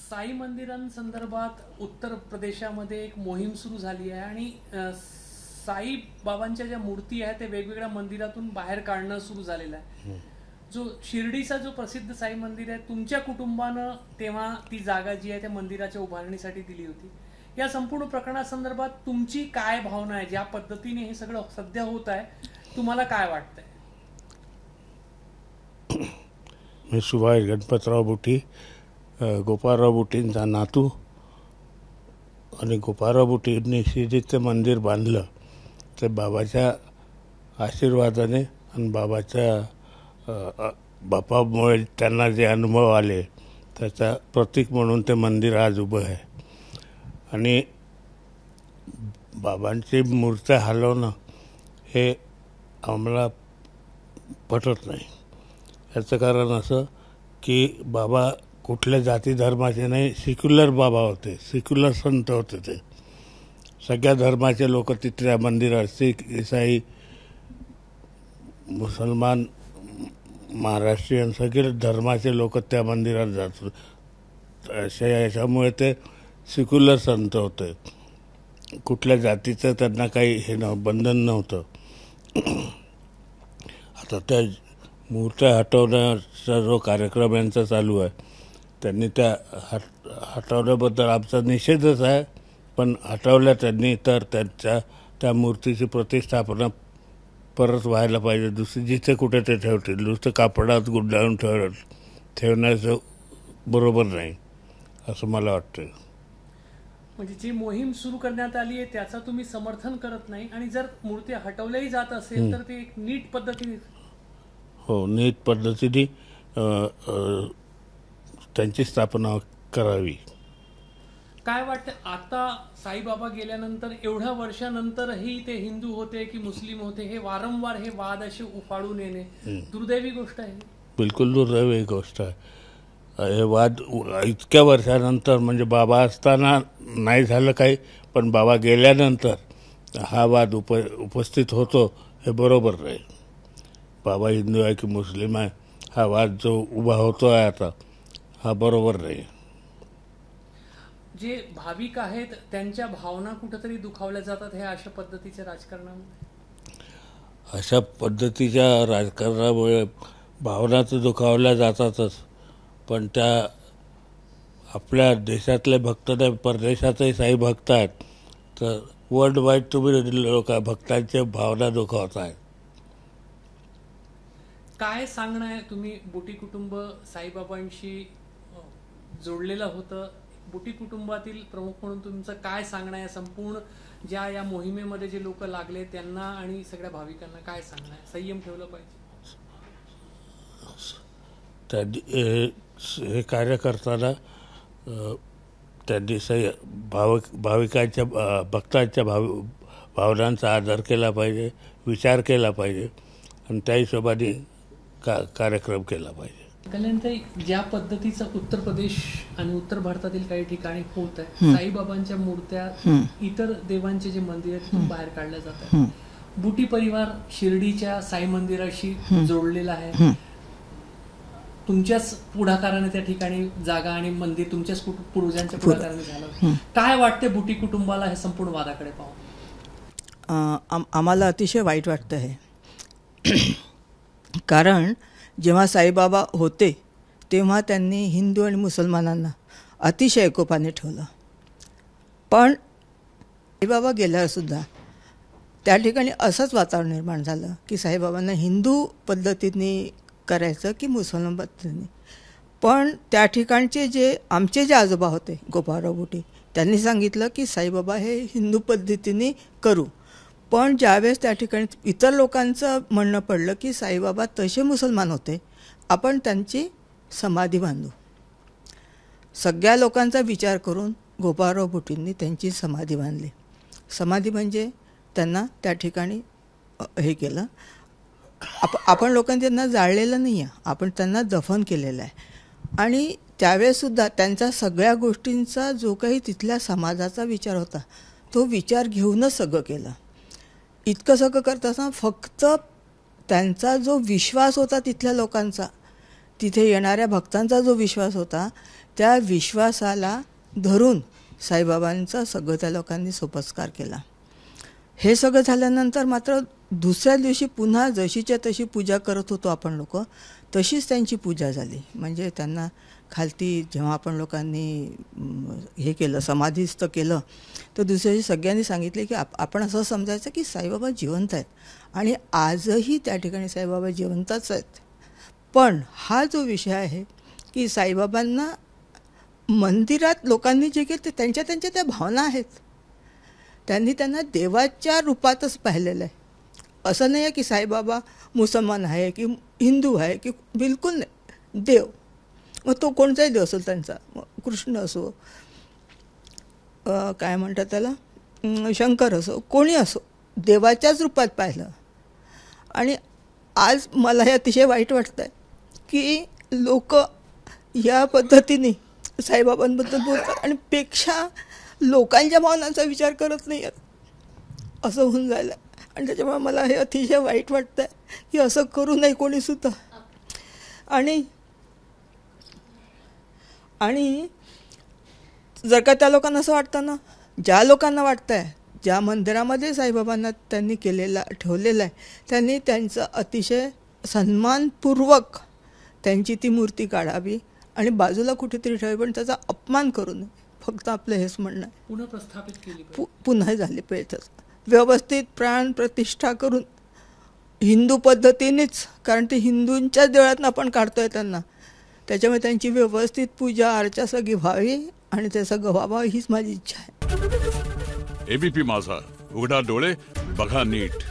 साई मंदिरांसंदर्भात उत्तर प्रदेशामध्ये एक मोहीम सुरू झाली आहे आणि साई बाबांच्या ज्या मूर्ती आहेत ते वेगवेगळ्या मंदिरातून बाहेर काढणं सुरू झालेलं आहे. जो शिर्डीचा जो प्रसिद्ध साई मंदिर आहे, तुमच्या कुटुंबानं तेव्हा ती जागा जी आहे त्या मंदिराच्या उभारणीसाठी दिली होती. या संपूर्ण प्रकरणासंदर्भात तुमची काय भावना आहे? ज्या पद्धतीने हे सगळं सध्या होत आहे, तुम्हाला काय वाटतंय? मी सुभाष गणपतराव बुटी, गोपाळराव बुटींचा नातू, आणि गोपाळराव बुटींनी शिर्डीचं मंदिर बांधलं ते बाबाच्या आशीर्वादाने आणि बाबाच्या बापामुळे त्यांना जे अनुभव आले त्याचा प्रतीक म्हणून ते मंदिर आज उभं आहे. आणि बाबांची मूर्ती हलवणं हे आम्हाला पटत नाही. याचं कारण असं की बाबा कुठल्या जाती धर्माचे नाही, सेक्युलर बाबा होते, सेक्युलर संत होते. ते सगळ्या धर्माचे लोक तिथल्या मंदिरात, शीख, ईसाई, मुसलमान, महाराष्ट्रीयन सगळे धर्माचे लोक त्या मंदिरात जातात. अशा याच्यामुळे ते सेक्युलर संत होते. कुठल्या जातीचं त्यांना काही हे बंधन नव्हतं. आता त्या मूर्त्या हटवण्याचा जो कार्यक्रम यांचा चालू आहे, त्यांनी त्या हटवण्याबद्दल आमचा निषेधच आहे. पण हटवल्या त्यांनी तर त्या मूर्तीची प्रतिष्ठापना परत व्हायला पाहिजे. दुसरी जिथे कुठे ते ठेवतील, नुसतं कापडात गुंडाळून ठेवण्याचं बरोबर नाही असं मला वाटतं. म्हणजे जी मोहीम सुरू करण्यात आली आहे त्याचा तुम्ही समर्थन करत नाही, आणि जर मूर्ती हटवल्याही जात असेल तर ते एक नीट पद्धतीने, हो, नीट पद्धतीने त्यांची स्थापना करावी. काय वाटतं आता साईबाबा गेल्यानंतर एवढ्या वर्षानंतरही ते हिंदू होते की मुस्लिम होते, हे वारंवार हे वाद असे उफाळून येणे दुर्दैवी गोष्ट आहे. बिलकुल दुर्दैवी गोष्ट आहे. हे वाद इतक्या वर्षानंतर, म्हणजे बाबा असताना नाही झालं काही, पण बाबा गेल्यानंतर हा वाद उपस्थित होतो हे बरोबर नाही. बाबा हिंदू आहे की मुस्लिम आहे हा वाद जो उभा होतो आहे आता, हा बरोबर नाही. जे भाविक आहेत त्यांच्या भावना कुठेतरी दुखावल्या जातात हे अशा पद्धतीच्या राजकारणामुळे. अशा पद्धतीच्या राजकारणामुळे भावना तर दुखावल्या जातातच, पण त्या आपल्या देशातले भक्त नाही, परदेशातही साई भक्त आहेत, तर वर्ल्ड वाईड तुम्ही लोक भक्तांच्या भावना दुखावत आहेत. काय सांगणं आहे? तुम्ही बुटी कुटुंब साईबाबांशी जोडलेलं होतं, बुटी कुटुंबातील प्रमुख म्हणून तुमचं काय सांगणं आहे? संपूर्ण ज्या या मोहिमेमध्ये जे लोक लागले त्यांना आणि सगळ्या भाविकांना काय सांगणं आहे? संयम ठेवलं पाहिजे. हे कार्य करताना त्यांनी भाविकांच्या भक्तांच्या भावनांचा आदर केला पाहिजे, विचार केला पाहिजे, आणि त्या हिशोबाने कार्यक्रम केला पाहिजे. कल्याणताई, ज्या पद्धतीचं उत्तर प्रदेश आणि उत्तर भारतातील काही ठिकाणी होत आहे, साईबाबांच्या मूर्त्या इतर देवांचे जे मंदिर आहेत तिथून बाहेर काढल्या जातात, बुटी परिवार शिर्डीच्या साई मंदिराशी जोडलेला आहे. तुमच्याच पुढाकाराने त्या ठिकाणी जागा आणि मंदिर तुमच्याच पूर्वजांच्या पुढाकाराने झालं. काय वाटते बुटी कुटुंबाला हे संपूर्ण वादाकडे पाहून? आम्हाला अतिशय वाईट वाटतं आहे. कारण जेव्हा साईबाबा होते तेव्हा त्यांनी हिंदू आणि मुसलमानांना अतिशय एकोपाने ठेवलं. पण साईबाबा गेल्यावरसुद्धा त्या ठिकाणी असंच वातावरण निर्माण झालं की साईबाबांना हिंदू पद्धतीने करायचं की मुसलमान पद्धतीने. पण त्या ठिकाणचे आमचे जे आजोबा होते गोपाळराव बुटी, त्यांनी सांगितलं की साईबाबा हे हिंदू पद्धतीने करू. पण ज्यावेळेस त्या ठिकाणी इतर लोकांचं म्हणणं पडलं की साईबाबा तसे मुसलमान होते, आपण त्यांची समाधी बांधू. सगळ्या लोकांचा विचार करून गोपाळराव बुटींनी त्यांची समाधी बांधली. समाधी म्हणजे त्यांना त्या ठिकाणी हे केलं. आपण लोकांनी त्यांना जाळलेलं नाही आहे, आपण त्यांना दफन केलेलं आहे. आणि त्यावेळेसुद्धा त्यांच्या सगळ्या गोष्टींचा जो काही तिथल्या समाजाचा विचार होता तो विचार घेऊनच सगळं केलं. इतकं सगळं करत असताना फक्त त्यांचा जो विश्वास होता तिथल्या लोकांचा तिथे येणाऱ्या भक्तांचा जो विश्वास होता त्या विश्वासाला धरून साईबाबांचा सगळं त्या लोकांनी सोपस्कार केला. हे सगळं झाल्यानंतर मात्र दुसऱ्या दिवशी पुन्हा जशीच्या तशी पूजा करत होतो आपण लोक, तशीच त्यांची पूजा झाली. म्हणजे त्यांना खालती जेव्हा आपण लोकांनी हे केलं, समाधीस्थ केलं, तर दुसऱ्या दिवशी सगळ्यांनी सांगितले की आपण असं समजायचं की साईबाबा जिवंत आहेत आणि आजही त्या ठिकाणी साईबाबा जिवंतच आहेत. पण हा जो विषय आहे की साईबाबांना मंदिरात लोकांनी जे केलं ते त्यांच्या त्या भावना आहेत. त्यांनी त्यांना देवाच्या रूपातच पाहिलेलं आहे. असं नाही आहे की साईबाबा मुसलमान आहे की हिंदू आहे की, बिलकुल नाही. देव, मग तो कोणताही देव असेल त्यांचा, कृष्ण असो, काय म्हणतात त्याला, शंकर असो, कोणी असो, देवाच्याच रूपात पाहिलं. आणि आज मला हे अतिशय वाईट वाटतं आहे की लोक या पद्धतीने साईबाबांबद्दल बोलतात आणि पेक्षा लोकांच्या भावनांचा विचार करत नाही आहेत, असं होऊन जायला. आणि त्याच्यामुळे मला हे अतिशय वाईट वाटतं आहे की असं करू नये कोणीसुद्धा. आणि जर का त्या लोकांना असं वाटतं ना, ज्या लोकांना वाटतं आहे, ज्या मंदिरामध्ये साईबाबांना त्यांनी ठेवलेलं आहे, त्यांनी त्यांचं अतिशय सन्मानपूर्वक त्यांची ती मूर्ती काढावी आणि बाजूला कुठेतरी ठेवावी, पण त्याचा अपमान करू नये. फक्त आपलं हेच म्हणणं आहे. पुन्हा प्रस्थापित केली पुन्हा झाली पाहिजे व्यवस्थित प्राण प्रतिष्ठा करून हिंदू पद्धतीनेच, कारण ते हिंदूंच्या देवळातून आपण काढतोय त्यांना, त्याच्यामुळे त्यांची व्यवस्थित पूजा अर्चा सगळी व्हावी आणि ते सगळं व्हावं हीच माझी इच्छा आहे. एबीपी माझा, उघडा डोळे बघा नीट.